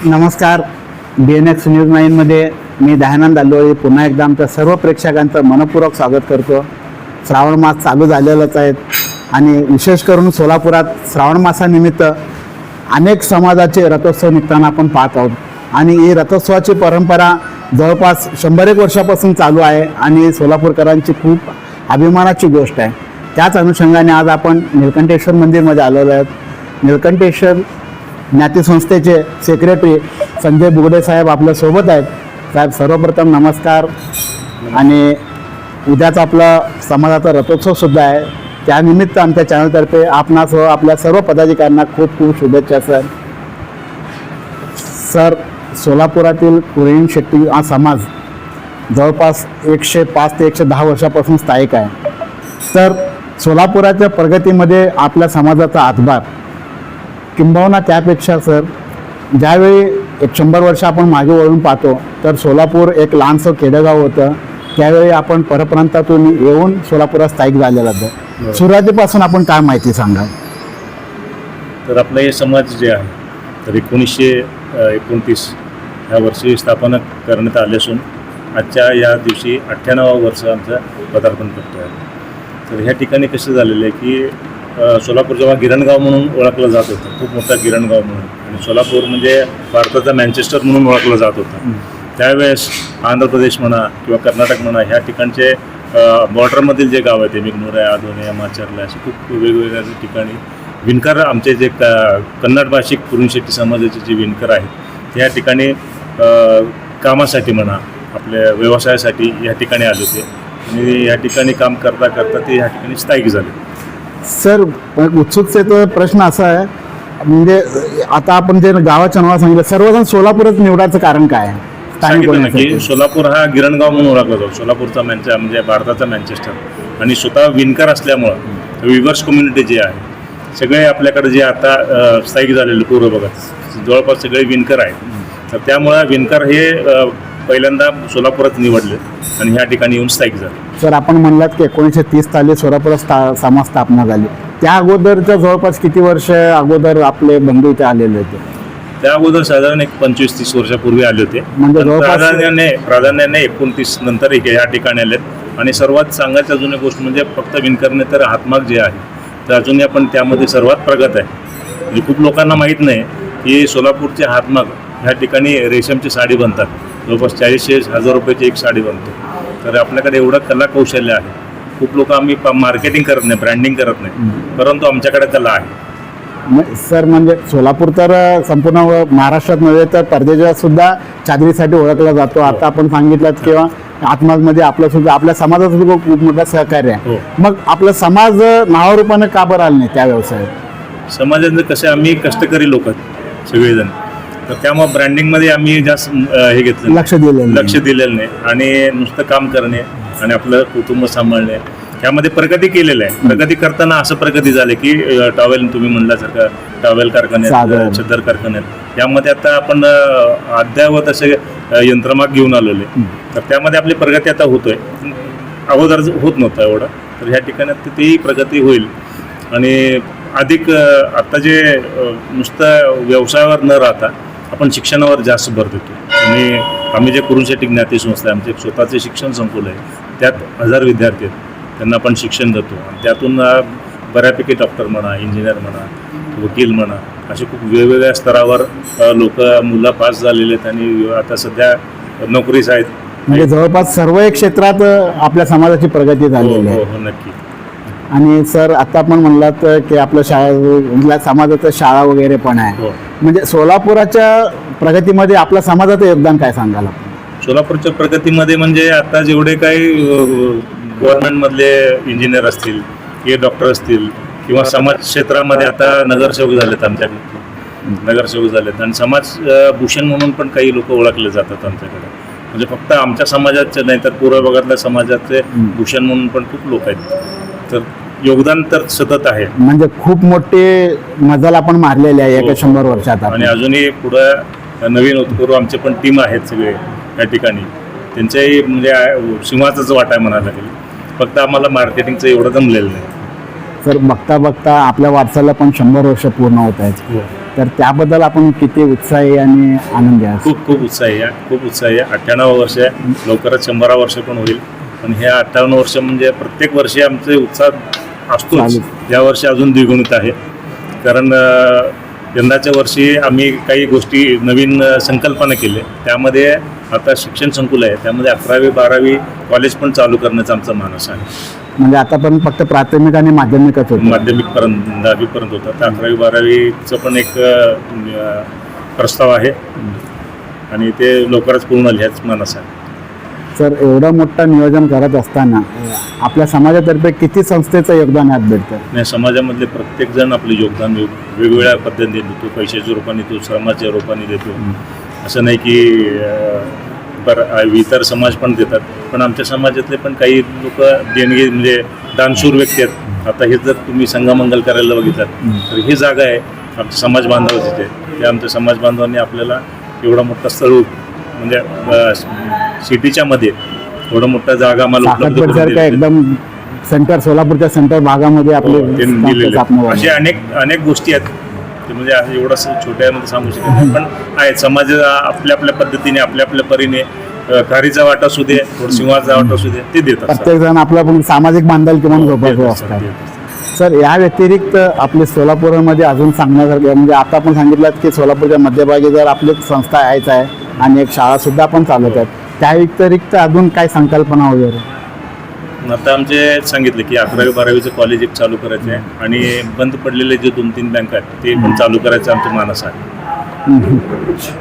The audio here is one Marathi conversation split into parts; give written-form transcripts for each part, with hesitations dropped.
नमस्कार. BNX न्यूज 9मध्ये मी दयानंद अल्लोळी पुन्हा एकदा आमच्या सर्व प्रेक्षकांचं मनपूर्वक स्वागत करतो. श्रावण मास चालू झालेलाच आहेत आणि विशेष करून सोलापुरात श्रावण मासानिमित्त अनेक समाजाचे रथोत्सव निघताना आपण पाहत आहोत आणि ही रथोत्सवाची परंपरा जवळपास 100 वर्षापासून चालू आहे आणि सोलापूरकरांची खूप अभिमानाची गोष्ट आहे. त्याच अनुषंगाने आज आपण नीलकंठेश्वर मंदिरमध्ये आलेलो आहोत. नीलकंठेश्वर ज्ञाती संस्थेचे सेक्रेटरी संजय बुगडे साहेब आपल्या सोबत आहेत. साहेब, सर्वप्रथम नमस्कार. आणि उद्याच आपला समाजाचा रथोत्सवसुद्धा आहे. त्यानिमित्त आमच्या चॅनलतर्फे आपणासह आपल्या सर्व पदाधिकाऱ्यांना खूप खूप शुभेच्छा. सर, सोलापुरातील कुरेन शेट्टी हा समाज जवळपास 105 ते 110 वर्षापासून स्थायिक आहे. तर सोलापुराच्या प्रगतीमध्ये आपल्या समाजाचा हातभार किंबहुना त्यापेक्षा सर, ज्यावेळी 100 वर्ष आपण मागे वळून पाहतो तर सोलापूर एक लहानसं खेडेगाव होतं. त्यावेळी आपण परप्रांतातून येऊन सोलापुरात स्थायिक झालेला होतं. सुरुवातीपासून आपण काय माहिती सांगाल? तर आपला हे समाज जे आहे तर 1929 ह्या वर्षी स्थापना करण्यात आली असून आजच्या या दिवशी 98वं वर्ष आमचं पदार्पण करतो आहे. तर ह्या ठिकाणी कसं झालेलं आहे की सोलापूर जेव्हा गिरणगाव म्हणून ओळखलं जात होतं, खूप मोठा गिरणगाव म्हणून, आणि सोलापूर म्हणजे भारताचा मँचेस्टर म्हणून ओळखलं जात होतं. त्यावेळेस आंध्र प्रदेश म्हणा किंवा कर्नाटक म्हणा ह्या ठिकाणचे बॉर्डरमधील जे गाव आहे ते मिगनूर, आदोने, माचरला असे खूप वेगवेगळ्या ठिकाणी विणकर आमचे जे कन्नड भाषिक कुरुन शेट्टी समाजाचे जे विणकर आहेत त्या ठिकाणी कामासाठी म्हणा आपल्या व्यवसायासाठी या ठिकाणी आले होते आणि या ठिकाणी काम करता करता ते या ठिकाणी स्थायिक झाले. सर, उत्सुकतेचा प्रश्न असा आहे, म्हणजे आता आपण जे गावाचं नाव सांगितलं, सर्वजण सोलापूरच निवडायचं कारण काय आहे? सांगितलं ना की सोलापूर हा गिरणगाव म्हणून ओळखला जातो. सोलापूरचा म्हणजे भारताचा मँचेस्टर, आणि स्वतः विणकर असल्यामुळं विवर्स कम्युनिटी जे आहे सगळे आपल्याकडे जे आता स्थायिक झालेले पूर्व भागात जवळपास सगळे विणकर आहेत. तर त्यामुळं विणकर हे पहिल्यांदा सोलापुरात निवडले आणि ह्या ठिकाणी येऊन स्थायिक झाले. सर, आपण म्हणलात की 1930 साली सोलापुरात समाज स्थापना झाली. त्या अगोदरच्या जवळपास किती वर्ष अगोदर आपले बंधू इथे आलेले होते? त्या अगोदर साधारण 25-30 वर्षापूर्वी आले होते. म्हणजे प्राधान्याने 29 नंतर या ठिकाणी आलेत. आणि सर्वात सांगायचं अजून एक गोष्ट म्हणजे फक्त विणकरने तर हातमाग जे आहे तर अजूनही आपण त्यामध्ये सर्वात प्रगत आहे. म्हणजे खूप लोकांना माहीत नाही की सोलापूरचे हातमाग ह्या ठिकाणी रेशमची साडी बनतात. जवळपास 40,000 रुपयाची एक साडी बनते. तर आपल्याकडे एवढं कला कौशल्य आहे. खूप लोक आम्ही मार्केटिंग करत नाही, ब्रँडिंग करत नाही, परंतु आमच्याकडे कला आहे. सर, म्हणजे सोलापूर तर संपूर्ण महाराष्ट्रात नव्हे तर परदेशात सुद्धा चादरीसाठी ओळखला जातो. आता आपण सांगितलं किंवा आत्मामध्ये आपलं सुद्धा आपल्या समाजाचं सुद्धा खूप मोठं सहकार्य आहे. मग आपला समाज नावारूपाने का बरं आलं नाही त्या व्यवसायात? समाजाचं कसे आम्ही कष्टकरी लोक आहेत सगळेजण, तर त्यामुळे ब्रँडिंगमध्ये आम्ही जास्त हे घेतलं, लक्ष दिलेलं नाही. आणि नुसतं काम करणे आणि आपलं कुटुंब सांभाळणे यामध्ये प्रगती केलेलं आहे. प्रगती करताना असं प्रगती झाली की टॉवेल तुम्ही म्हणल्यासारखं टॉवेल कारखान्यात, चदर कारखान्यात यामध्ये आता आपण अद्ययावत असे यंत्रमाग घेऊन आलेले. तर त्यामध्ये आपली प्रगती आता होतोय, अगोदर होत नव्हतं एवढं. तर ह्या ठिकाणी तेही प्रगती होईल. आणि अधिक आता जे नुसतं व्यवसायावर न राहता आपण शिक्षणावर जास्त भर देतो. आणि आम्ही जे कुरुन शेट्टी ज्ञाती संस्था आहे, आमचे स्वतःचे शिक्षण संकुल आहे, त्यात 1000 विद्यार्थी आहेत, त्यांना आपण शिक्षण देतो. आणि त्यातून बऱ्यापैकी डॉक्टर म्हणा, इंजिनियर म्हणा, वकील म्हणा, असे खूप वेगवेगळ्या स्तरावर मुलं पास झालेले आहेत आणि आता सध्या नोकरीस आहेत. म्हणजे जवळपास सर्व क्षेत्रात आपल्या समाजाची प्रगती झालेली आहे. हो, नक्की. आणि सर, आता आपण म्हणलात की आपल्या समाजाचं शाळा वगैरे पण आहे. म्हणजे सोलापुराच्या प्रगतीमध्ये आपल्या समाजाचं योगदान काय सांगाल आपण? सोलापूरच्या प्रगतीमध्ये म्हणजे आता जेवढे काही गव्हर्नमेंटमधले इंजिनियर असतील किंवा डॉक्टर असतील किंवा समाज क्षेत्रामध्ये आता नगरसेवक झालेत, आमच्याकडे नगरसेवक झालेत. आणि समाज भूषण म्हणून पण काही लोक ओळखले जातात आमच्याकडे. म्हणजे फक्त आमच्या समाजाचे नाही तर पूर्व भागातल्या समाजाचे भूषण म्हणून पण खूप लोक आहेत. तर योगदान तर सतत आहे. म्हणजे खूप मोठे मजल आपण मारलेले आहे एका 100 वर्षात. आणि अजूनही पुढं नवीन उत्कर्ष आमचे पण टीम आहेत सगळे या ठिकाणी. त्यांच्याही म्हणजे सिंहाचाच वाटा आहे म्हणायला लागेल. फक्त आम्हाला मार्केटिंगचं एवढं जमलेलं नाही. सर, बघता बघता आपल्या वारसाला पण 100 वर्ष पूर्ण होत आहेत. तर त्याबद्दल आपण किती उत्साही आणि आनंदी आहात? खूप खूप उत्साही आहे, खूप उत्साही आहे. 98 वर्ष आहे, लवकरच 100 वर्ष पण होईल. पण हे 58 वर्ष म्हणजे प्रत्येक वर्षी आमचे उत्साह असतोच. चालू. या वर्षी अजून द्विगुणित आहे, कारण यंदाच्या वर्षी आम्ही काही गोष्टी नवीन संकल्पना केल्या. त्यामध्ये आता शिक्षण संकुल आहे, त्यामध्ये 11वी 12वी कॉलेज पण चालू करण्याचा आमचा मानस आहे. म्हणजे आता पण फक्त प्राथमिक आणि माध्यमिकच होतं. माध्यमिकपर्यंत 10वीपर्यंत होता, तर 11वी 12वीचं पण एक प्रस्ताव आहे आणि ते लवकरच पूर्ण होईल ह्याच मानस आहे. सर, एवढं मोठं नियोजन करत असताना आपल्या समाजातर्फे किती संस्थेचं योगदान यात भेटतं? आणि समाजामधले प्रत्येक जण आपले योगदान वेगवेगळ्या पद्धतीने देतो. पैशाच्या रूपाने देतो, श्रमाच्या रूपाने देतो. असं नाही की इतर समाज पण देतात, पण आमच्या समाजातले पण काही लोक देणगी म्हणजे दानशूर व्यक्ती आहेत. आता हे जर तुम्ही संगमंगल करायला बघितलात तर ही जागा आहे आमच्या समाज बांधवाची. ते आमच्या समाज बांधवांनी आपल्याला एवढा मोठा स्थळ म्हणजे सिटीच्या मध्ये एवढं मोठा जागा आम्हाला उपलब्ध करून सारखं एकदम सेंटर, सोलापूरच्या सेंटर भागामध्ये आपले दिलेले. असे अनेक गोष्टी आहेत. ते म्हणजे एवढं छोट्यामध्ये सांगू शकत नाही, पण आहेत. समाज आपल्या आपल्या पद्धतीने आपल्या आपल्या परीने खारीचा वाटा असू दे, थोडं सिंहाचा वाटा असू दे, ते देतात. प्रत्येक जण आपला पण सामाजिक बांधल किंवा जोपासू असतात. सर, या व्यतिरिक्त आपले सोलापूरमध्ये अजून सांगण्यासारखं म्हणजे आता आपण सांगितलं की सोलापूरच्या मध्यभागी जर आपली संस्था यायच आहे आणि एक शाळा सुद्धा आपण चालवत आहेत, त्या व्यतिरिक्त अजून काय संकल्पना वगैरे? आता आमचे सांगितले की 11वी 12वीचं कॉलेज एक चालू करायचं आहे आणि बंद पडलेले जे 2-3 बँक आहेत ते पण चालू करायचं आमचं मानस आहे.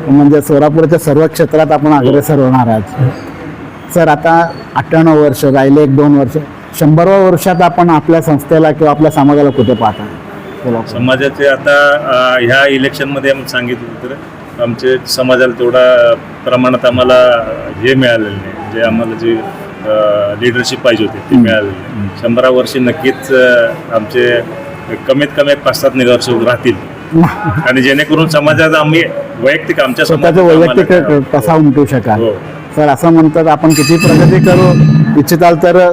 म्हणजे सोलापूरच्या सर्व क्षेत्रात आपण अग्रेसर होणार आहात. सर, आता 98 वर्ष राहिले, 1-2 वर्ष, 100व्या वर्षात आपण आपल्या संस्थेला किंवा आपल्या समाजाला कुठे पाहता? समाजाचे आता ह्या इलेक्शनमध्ये आम्ही सांगितलं तर आमचे समाजाला तेवढा प्रमाणात आम्हाला हे मिळालेलं नाही, जे आम्हाला जे लिडरशिप पाहिजे होते ते मिळालेलं नाही. 100 वर्षी नक्कीच आमचे कमीत कमी 5-7 नगरसेवक राहतील आणि जेणेकरून समाजात आम्ही वैयक्तिक आमच्या स्वतःचा वैयक्तिक कसा उमटू शकाल. सर, असं म्हणतात आपण किती प्रगती करू इच्छिताल तर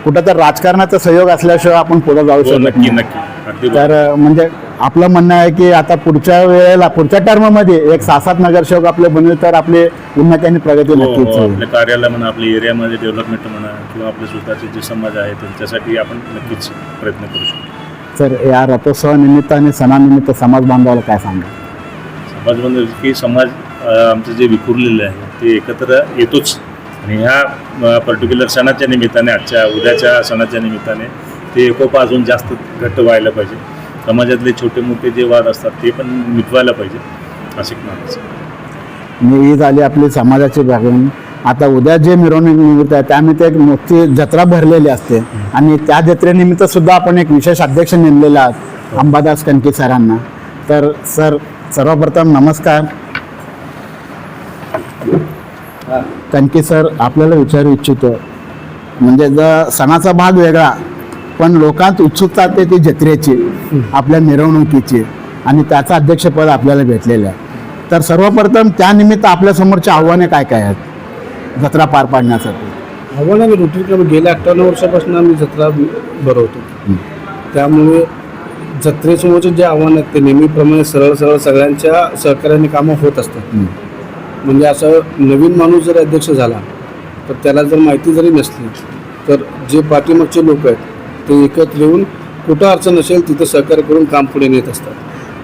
कुठं तर राजकारणाचा सहयोग असल्याशिवाय आपण पुढे जाऊ शकतो. नक्की नक्की. तर म्हणजे आपलं म्हणणं आहे की आता पुढच्या वेळेला पुढच्या टर्ममध्ये एक 6-7 नगरसेवक आपले बनले तर आपले उन्नती आणि प्रगती नक्कीच होईल. आपल्या कार्यालय म्हणा, आपल्या एरियामध्ये डेव्हलपमेंट म्हणा किंवा आपले स्वतःचे जे समाज आहे त्यांच्यासाठी आपण नक्कीच प्रयत्न करू शकतो. सर, या रथोत्सवा निमित्त आणि सणानिमित्त समाज बांधवाला काय सांगा? समाज बांधव की समाज आमचं जे विखुरलेलं आहे ते एकत्र येतोच आणि ह्या पर्टिक्युलर सणाच्या निमित्ताने, उद्याच्या सणाच्या निमित्ताने ते एकोपा अजून जास्त घट्ट व्हायला पाहिजे. समाजातले छोटे मोठे जे वाद असतात ते पण मिटवायला पाहिजे असे म्हणायचं. ही झाली आपली समाजाची भागवून. आता उद्या जे मिरवणूक निमित्त आहे त्यानिमित्त एक मोठी जत्रा भरलेली असते आणि त्या जत्रेनिमित्त सुद्धा आपण एक विशेष अध्यक्ष नेमलेला आहात, अंबादास कणके सरांना. तर सर, सर्वप्रथम नमस्कार. कणके सर, आपल्याला विचारू इच्छितो म्हणजे जर सणाचा भाग वेगळा पण लोकांत उत्सुकता असते ती जत्रेची, आपल्या मिरवणुकीची, आणि त्याचं अध्यक्षपद आपल्याला भेटलेलं आहे. तर सर्वप्रथम त्यानिमित्त आपल्यासमोरची आव्हाने काय काय आहेत जत्रा पार पाडण्यासाठी? आव्हान आम्ही रुटीन गेल्या 58 वर्षापासून आम्ही जत्रा भरवतो. त्यामुळे जत्रेसमोरचे जे आव्हान आहेत ते नेहमीप्रमाणे सरळ सगळ्यांच्या सहकार्याने कामं होत असतात. म्हणजे असं नवीन माणूस जर अध्यक्ष झाला तर त्याला जर माहिती जरी नसली तर जे पाठीमागचे लोक आहेत ते एकत्र येऊन कुठं अडचण असेल तिथं सहकार्य करून काम पुढे नेत असतात.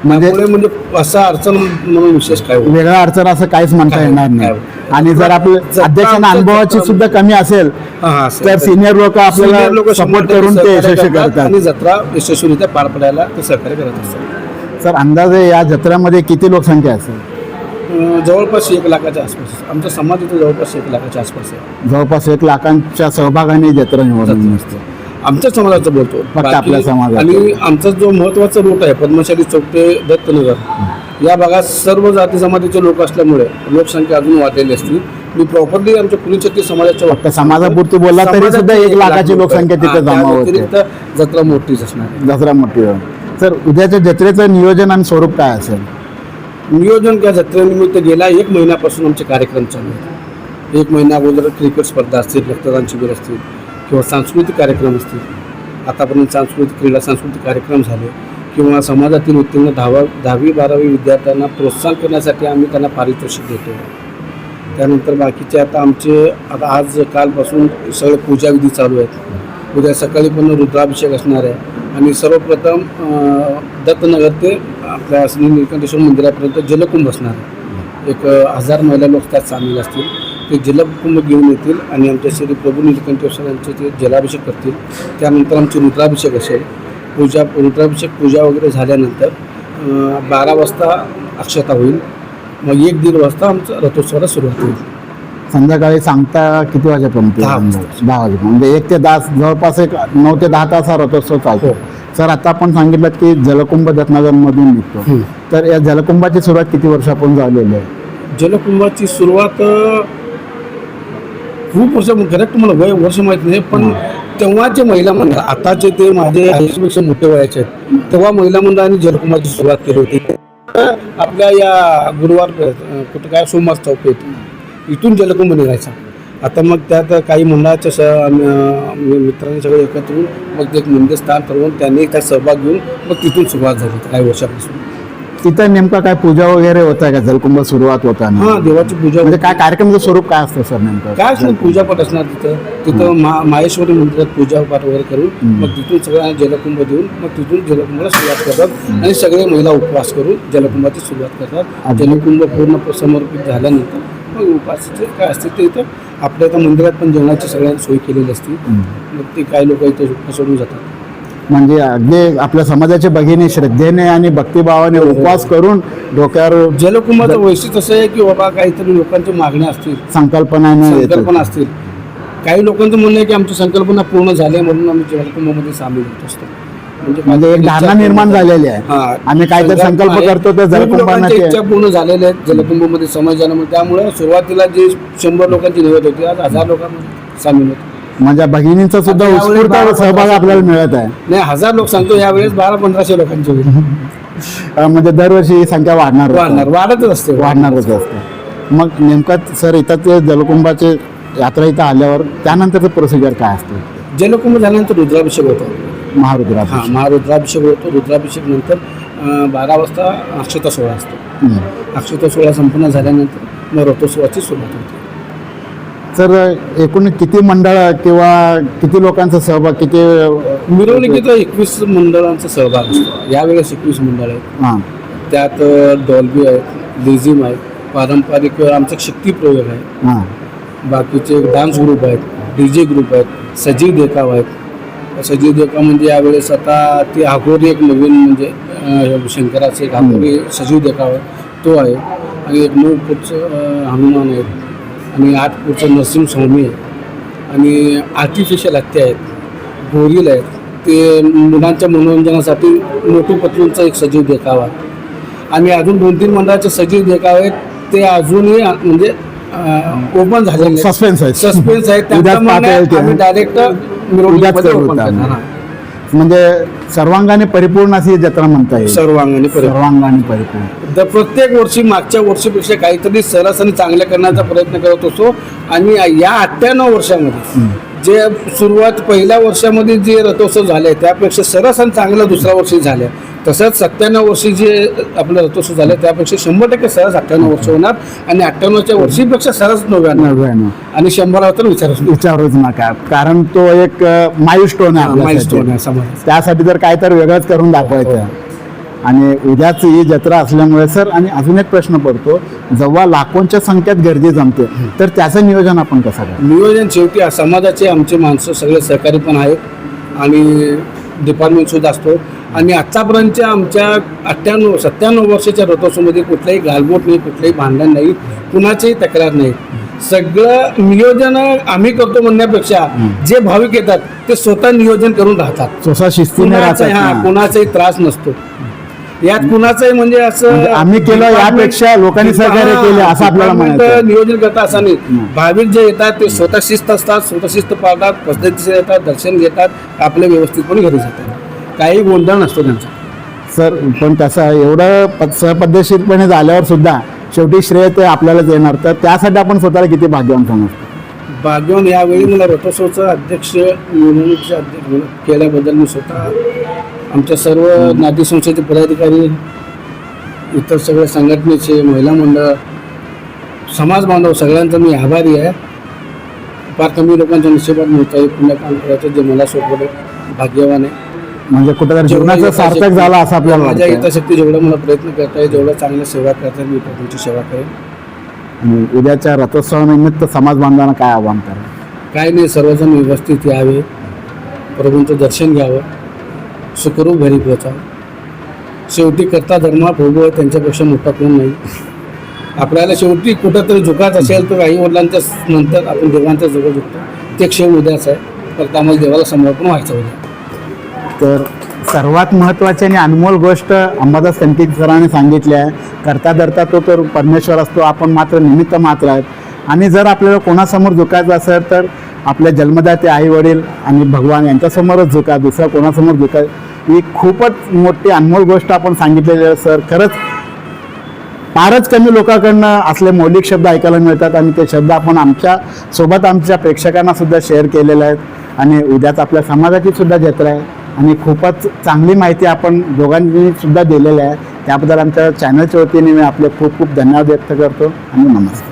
म्हणजे असा अडचण म्हणून विशेष काय वेगळा अडचण असं काहीच म्हणता येणार नाही. आणि जर आपल्या अध्यक्षांना अनुभवाची सुद्धा कमी असेल तर सिनियर लोक आपल्याला सपोर्ट करून ते यशस्वी करतात आणि जत्रा यशस्वीरित्या पार पडायला ते सहकार्य करत असतात. सर, अंदाजे या जत्रेमध्ये किती लोकसंख्या असेल? जवळपास 1 लाखाच्या आसपास. आमचा समाज इथे जवळपास 1 लाखाच्या आसपास आहे. जवळपास 1 लाखांच्या सहभागाने जत्रा निवडून असते. आमच्या समाजाचं बोलतो फक्त आपल्या समाजात. आणि आमचा जो महत्त्वाचा रूट आहे पद्मशाली चौक ते दत्तनगर या भागात सर्व जाती समाजाचे लोक असल्यामुळे लोकसंख्या अजून वाढलेली असते. मी प्रॉपर्टी आमच्या पुलिचक्की समाजाच्या फक्त समाजापुरती बोलला तरी सुद्धा 1 लाखाची लोकसंख्या तिथे जमा होते. जत्रा मोठीच असणार. जत्रा मोठी. सर, उद्याच्या जत्रेचं नियोजन आणि स्वरूप काय असेल? नियोजन त्या जत्रेनिमित्त गेल्या 1 महिन्यापासून आमचे कार्यक्रम चालू आहेत. 1 महिना अगोदर क्रिकेट स्पर्धा असतील, रक्तदान शिबिर असतील किंवा सांस्कृतिक कार्यक्रम असतील. आतापर्यंत सांस्कृतिक कार्यक्रम झाले. किंवा समाजातील उत्तीर्ण 10वी-12वी विद्यार्थ्यांना प्रोत्साहन करण्यासाठी आम्ही त्यांना पारितोषिक देतो. त्यानंतर बाकीचे आता आज कालपासून सगळे पूजाविधी चालू आहेत. उद्या सकाळी पण रुद्राभिषेक असणार आहे आणि सर्वप्रथम दत्तनगर ते आपल्या श्री नीलकंठेश्वर मंदिरापर्यंत जलकुंभ असणार आहे. 1000 महिला लोक त्यात सामील असतील. ते जलकुंभ घेऊन येतील आणि आमच्या श्री प्रभू नीलकंठेश्वरांचे ते जलाभिषेक करतील. त्यानंतर आमची रुद्राभिषेक असेल. रुद्राभिषेक पूजा वगैरे झाल्यानंतर 12 वाजता अक्षता होईल. मग 1-1.5 वाजता आमचं रथोत्सवाला सुरुवात होईल. संध्याकाळी सांगता किती वाजेपर्यंत? 10 वाजता. 10 वाजेपर्यंत, म्हणजे 1 ते 10, जवळपास 9 ते 10 तास हा रथोत्सव चालतो. हो. सर, आता आपण सांगितलं की जलकुंभ दत्तनगरमधून निघतो, तर या जलकुंभाची सुरुवात किती वर्षापूर्वी झालेली आहे? जलकुंभाची सुरुवात खूप वर्ष, करेक्ट मला वर्ष माहीत नाही, पण तेव्हाचे महिला मंडळ, आताचे ते माझे आयुष्यापेक्षा मोठे वयाचे आहेत, तेव्हा महिला मंडळाने जलकुंभाची सुरुवात केली होती. आपल्या या गुरुवार कुठं काय सोमवार चौपेठ इथून जलकुंभ निघायचा. आता मग त्यात काही मंडळाच्या मित्रांनी सगळे एकत्र येऊन मग एक मंदिर स्थान ठरवून त्यांनी त्यात सहभाग घेऊन मग तिथून सुरुवात झाली काही वर्षापासून. तिथं नेमका काय पूजा वगैरे होत आहे का जलकुंभ सुरुवात होताना? हां, देवाची पूजा म्हणजे काय कार्यक्रमाचं स्वरूप काय असतं सर नेमकं? काय असणार, पूजापाठ असणार तिथं माहेश्वरी मंदिरात पूजापाठ वगैरे करून मग तिथून सगळ्यांना जलकुंभ देऊन मग तिथून जलकुंभाला सुरुवात करतात आणि सगळे महिला उपवास करून जलकुंभाची सुरुवात करतात. जलकुंभ पूर्ण समर्पित झाल्यानंतर मग उपासाचे काय असते ते इथं आपल्या इथं मंदिरात पण जेवणाची सगळ्यांनी सोय केलेली असते. मग ते काही लोक इथं उपवास सोडून जातात. म्हणजे अगदी आपल्या समाजाच्या भगिनी श्रद्धेने आणि भक्तिभावाने उपवास करून डोक्यावर जलकुंभाचं वैशिष्ट्य असं आहे की बाबा काहीतरी लोकांच्या मागण्या असतील, संकल्पना असतील. काही लोकांचं म्हणणं आहे की आमची संकल्पना पूर्ण झाली म्हणून आम्ही जलकुंभामध्ये सामील होत असतो. म्हणजे एक धारणा निर्माण झालेली आहे. आम्ही काहीतरी संकल्प करतो तर जलकुंभाने इच्छा पूर्ण झालेल्या आहेत जलकुंभमध्ये समाजामध्ये. त्यामुळे सुरुवातीला जे 100 लोकांची निवड होती आज 1000 लोकांमध्ये सामील होते. म्हणजे भगिनींचा सुद्धा उत्स्फूर्त सहभाग आपल्याला मिळत आहे. नाही, 1000 लोक सांगतो, यावेळेस 1200-1500 लोकांची होईल. म्हणजे दरवर्षी ही संख्या वाढतच असते. वाढणारच असते. मग नेमकं सर इथं ते जलकुंभाचे यात्रा इथं आल्यावर त्यानंतरचं प्रोसिजर काय असतं? जलकुंभ झाल्यानंतर रुद्राभिषेक होतो. महारुद्राभिषेक. महारुद्राभिषेक होतो. रुद्राभिषेक नंतर 12 वाजता अक्षता सोहळा असतो. अक्षता सोहळा संपन्न झाल्यानंतर मग रथोत्सवाची सुरुवात होते. सर, एकूण किती मंडळ किंवा किती लोकांचा सहभाग, किती मिरवणुकीचा 21 मंडळांचा सहभाग असतो. यावेळेस 21 मंडळ आहेत. हां, त्यात डॉल्बी आहेत, लेझिम आहेत, पारंपरिक आमचा शक्ती प्रयोग आहे, हां, बाकीचे डान्स ग्रुप आहेत, DJ ग्रुप आहेत, सजीव देखाव आहेत. सजीव देखाव म्हणजे यावेळेस आता ती आघोरी एक नवीन म्हणजे शंकराचे एक आघोरी सजीव देखाव आहे तो आहे. आणि एक 9 फूटचं हनुमान आहेत आणि 8 फूटचं नरसिंहस्वामी आहे आणि आर्टिफिशियल हत्या आहेत, गोरील आहेत. ते मुलांच्या मनोरंजनासाठी मोठू पतलूंचा एक सजीव देखाव आहे आणि अजून 2-3 मंडळाचे सजीव देखाव आहेत. ते अजूनही म्हणजे ओपन झालेले सस्पेन्स आहे. आम्ही डायरेक्ट म्हणजे सर्वांगाने परिपूर्ण अशी जत्रा म्हणता येईल. सर्वांगाने परिपूर्ण. प्रत्येक वर्षी मागच्या वर्षीपेक्षा काहीतरी सरस आणि चांगलं करण्याचा प्रयत्न करत असतो. आणि या 98 वर्षामध्ये जे सुरुवात पहिल्या वर्षामध्ये जे रथोत्सव झाले त्यापेक्षा सरस आणि चांगलं दुसऱ्या वर्षी झाले. तसंच 97 वर्षी जे आपलं रथोत्सव झाले त्यापेक्षा 100% सरस 98 वर्ष होणार आणि 98च्या वर्षीपेक्षा सरस 99 आणि 100 तर विचारूच नका, कारण तो एक माइलस्टोन आहे. त्यासाठी जर काय तर वेगळंच करून दाखवायचं. आणि उद्याच ही जत्रा असल्यामुळे सर, आणि अजून एक प्रश्न पडतो, जेव्हा लाखोंच्या संख्येत गर्दी जमते तर त्याचं नियोजन आपण कसं करायचं? नियोजन शेवटी समाजाचे आमचे माणसं सगळे सहकारी पण आहेत आणि डिपार्टमेंट सुद्धा असतो. आणि आत्तापर्यंतच्या आमच्या 97 वर्षाच्या रथोत्सवामध्ये कुठलाही गालबोट नाही, कुठलंही भांडण नाही, कुणाचीही तक्रार नाही. सगळं नियोजन आम्ही करतो म्हणण्यापेक्षा जे भाविक येतात ते स्वतः नियोजन करून राहतात. स्वतः शिस्तीने राहतात. कुणाचाही त्रास नसतो यात. कुणाचंही म्हणजे असं आम्ही केलं यापेक्षा लोकांनी सहकार्य केले असं आपल्याला म्हणायचं. नियोजन करतात असं नाही. भाविक जे येतात ते स्वतः शिस्त असतात, स्वतः शिस्त पाळतात, पद्धतीने येतात, दर्शन घेतात, आपले व्यवस्थितपणे घरी जातात. काही गोंधळ नसतो त्यांचा. सर, पण तसं एवढं सहपद्धतशीरपणे झाल्यावर सुद्धा शेवटी श्रेय ते आपल्यालाच येणार. तर त्यासाठी आपण स्वतःला किती भाग्यवान समजतो? भाग्यवान. यावेळी मला रथोत्सवाचा अध्यक्ष निवडणुकीचे अध्यक्ष केल्याबद्दल मी स्वतः आमच्या सर्व नाट्य संस्थेचे पदाधिकारी, इतर सगळ्या संघटनेचे, महिला मंडळ, समाज बांधव सगळ्यांचा मी आभारी आहे. फार कमी लोकांच्या नशिबात मिळतं आहे पुण्य काम करायचं, जे मला सोबत भाग्यवान आहे. म्हणजे कुठेतरी जीवनाचं सार्थक झालं असं आपल्याला माझ्या वाटतं. यथाशक्ती जेवढं मला प्रयत्न करता येईल, जेवढं चांगलं सेवा करता येईल, मी प्रभूंची सेवा करेन. आणि उद्याच्या रथोत्सवानिमित्त समाज बांधवांना काय आव्हान करा? काय नाही, सर्वजण व्यवस्थित यावे, प्रभूंचं दर्शन घ्यावं, सुखरूप घरी पोचावं. शेवटी करता धर्मा प्रभू आहे, त्यांच्यापेक्षा मोठा कोण नाही. आपल्याला शेवटी कुठंतरी झुकायचं असेल तर आई वडिलांच्या नंतर आपण देवांच्या जवळ झुकतो. ते क्षण उद्याच आहे, तर आम्हाला देवाला समर्पण व्हायचं उद्या. तर सर्वात महत्त्वाची आणि अनमोल गोष्ट अंबादास कंटिक सरांनी सांगितली आहे, करता धरता तो तर परमेश्वर असतो, आपण मात्र निमित्त मात्र आहेत. आणि जर आपल्याला कोणासमोर झुकायचं असेल तर आपल्या जन्मदाते आई वडील आणि भगवान यांच्यासमोरच झुका, दुसऱ्या कोणासमोर झुका. ही खूपच मोठी अनमोल गोष्ट आपण सांगितलेली आहे सर. खरंच फारच कमी लोकांकडनं असले मौलिक शब्द ऐकायला मिळतात आणि ते शब्द आपण आमच्या प्रेक्षकांना सुद्धा शेअर केलेले आहेत. आणि उद्याच आपल्या समाजाची सुद्धा जत्रा आहे आणि खूपच चांगली माहिती आपण दोघांनी सुद्धा दिलेली आहे. त्याबद्दल आमच्या चॅनलच्या वतीने मी आपले खूप खूप धन्यवाद व्यक्त करतो आणि नमस्कार.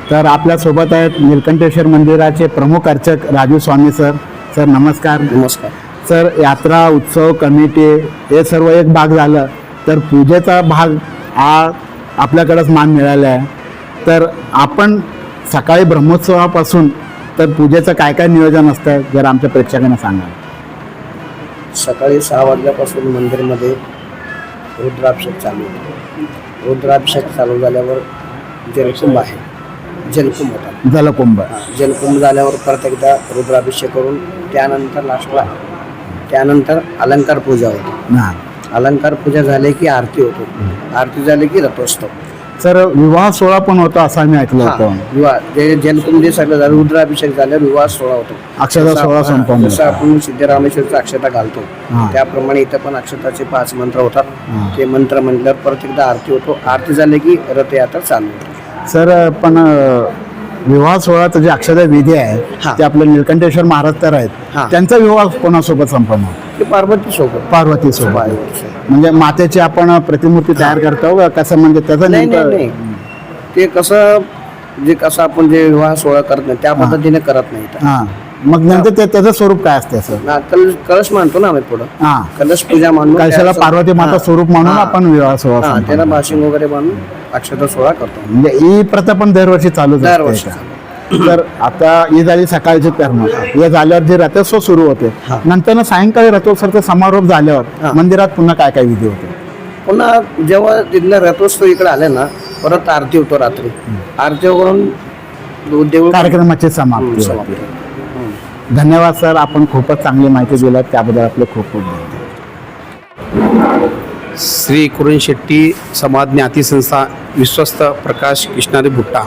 तर आपल्यासोबत आहेत निलकंठेश्वर मंदिराचे प्रमुख अर्चक राजू स्वामी सर. सर नमस्कार. नमस्कार सर, यात्रा उत्सव कमिटी हे सर्व एक भाग झालं, तर पूजेचा भाग हा आपल्याकडंच मान मिळाला आहे. तर आपण सकाळी ब्रह्मोत्सवापासून तर पूजेचं काय काय नियोजन असतं जर आमच्या प्रेक्षकांना सांगा. सकाळी 6 वाजल्यापासून मंदिरमध्ये रुद्राभिषेक चालू होतो. रुद्राभिषेक चालू झाल्यावर जलकुंभ आहे, जलकुंभ होता. जलकुंभ. जलकुंभ झाल्यावर परत एकदा रुद्राभिषेक करून त्यानंतर अलंकार पूजा होती. हां. अलंकार पूजा झाले की आरती होतो. आरती झाली की रथोत्सव. सर, विवाह सोहळा पण होता असं आम्ही ऐकलं होतं. विवाह जे जलकुंभ जे सगळं झालं, रुद्राभिषेक झाल्यावर विवाह सोहळा होतो. अक्षता सोहळा संपन्न जसं होता. आपण सिद्धरामेश्वरचा अक्षता घालतो हां. त्याप्रमाणे इथं पण अक्षताचे 5 मंत्र होतात. हां. ते मंत्र म्हटल्यावर परत एकदा आरती होतो. आरती झाली की रथयात्रा चालू होते. सर, पण विवाह सोहळ्याचं जे अक्षता विधी आहे हां. ते आपले निलकंठेश्वर महाराज तर आहेत, हां. त्यांचा विवाह कोणासोबत संपन्न होतो? ते पार्वती सोबत. पार्वती सोबत. म्हणजे मातेची आपण प्रतिमूर्ती तयार करतो का? कसं म्हणजे त्याचं नाही नाही नेमकं नाही, ते कसं आपण जे विवाह सोहळा करत नाही त्या पद्धतीने करत नाही इथं. हां. मग नंतर त्याचं स्वरूप काय असते सर? ना, कलश मानतो ना आम्ही पुढं. हां. कलश पूजा मानून कळशाला त्याचं- पार्वती माता हां. स्वरूप म्हणून हां. आपण विवाह सोहळा हां, संपन्न त्याला करतो. भाशिंग वगैरे बांधून अक्षता सोहळा करतो म्हणजे ही प्रथा पण दरवर्षी चालूच असते दरवर्षी. का? तर आता ही झाली सकाळची करणं. हे झाल्यावर जे रथोत्सव सुरू होते, हां. नंतर सायंकाळी रथोत्सवाचा समारोप झाल्यावर हां. मंदिरात पुन्हा काय काय विधी होते? पुन्हा जेव्हा तिथलं रथोत्सव इकडे आले ना, परत आरती होतो रात्री. आरती करून देऊळ कार्यक्रमाची समाप्ती समाप्ती. होते. धन्यवाद सर, आपण खूपच चांगली माहिती दिलात, त्याबद्दल आपले खूप खूप धन्यवाद. श्री कुरण शेट्टी समाज ज्ञाती संस्था विश्वस्त प्रकाश कृष्णारी भुट्टा.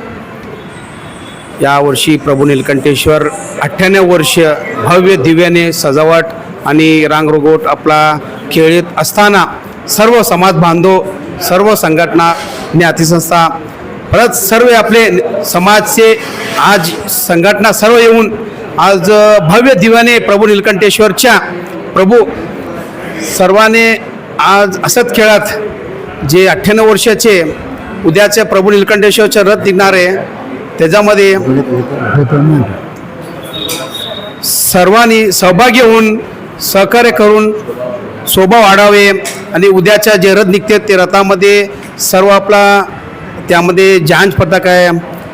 यावर्षी प्रभू निलकंठेश्वर 98 वर्ष भव्य दिव्याने सजावट आणि रांगरंगोट आपला खेळत असताना सर्व समाज बांधव, सर्व संघटना, ज्ञाती संस्था, परत सर्व आपले समाजचे आज संघटना सर्व येऊन आज भव्य दिव्याने प्रभू निलकंठेश्वरच्या प्रभू सर्वांनी आज असत खेळात जे 98 वर्षाचे उद्याचे प्रभू निलकंठेश्वरचे रथ निघणारे, त्याच्यामध्ये सर्वांनी सहभागी होऊन सहकार्य करून शोभा वाढावे. आणि उद्याच्या जे रथ निघते ते रथामध्ये सर्व आपला त्यामध्ये जांच पथक आहे,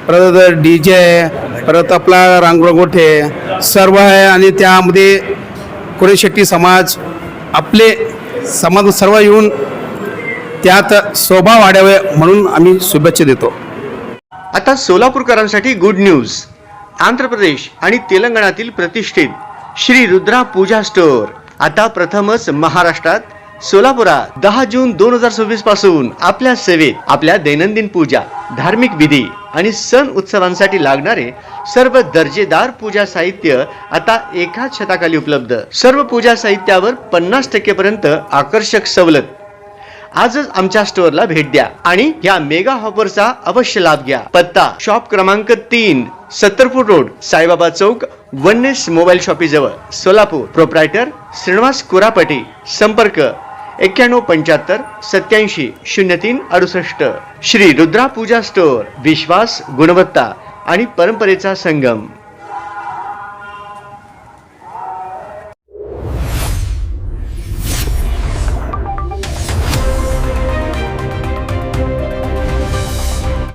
परत DJ आहे, परत आपला रांगरंगोट आहे, सर्व आहे. आणि त्यामध्ये कुरण शेट्टी समाज आपले समाज सर्व येऊन त्यात शोभा वाढावे म्हणून आम्ही शुभेच्छा देतो. आता सोलापूरकरांसाठी गुड न्यूज. आंध्र प्रदेश आणि तेलंगणातील प्रतिष्ठित श्री रुद्रा पूजा स्टोअर आता प्रथमच महाराष्ट्रात सोलापुरात 10 जून 2026 पासून आपल्या सेवेत. आपल्या दैनंदिन पूजा, धार्मिक विधी आणि सण उत्सवांसाठी लागणारे सर्व दर्जेदार पूजा साहित्य आता एकाच छताखाली उपलब्ध. सर्व पूजा साहित्यावर 50% पर्यंत आकर्षक सवलत. आजच आमच्या स्टोअरला भेट द्या आणि या मेगा ऑफरचा अवश्य लाभ घ्या. पत्ता शॉप क्रमांक 3, 70 फूट रोड, साईबाबा चौक, वननेस मोबाईल शॉपी जवळ, सोलापूर. प्रोप्रायटर श्रीनिवास कुरापटे. संपर्क 9175 87 03 68. श्री रुद्रा पूजा स्टोअर. विश्वास, गुणवत्ता आणि परंपरेचा संगम.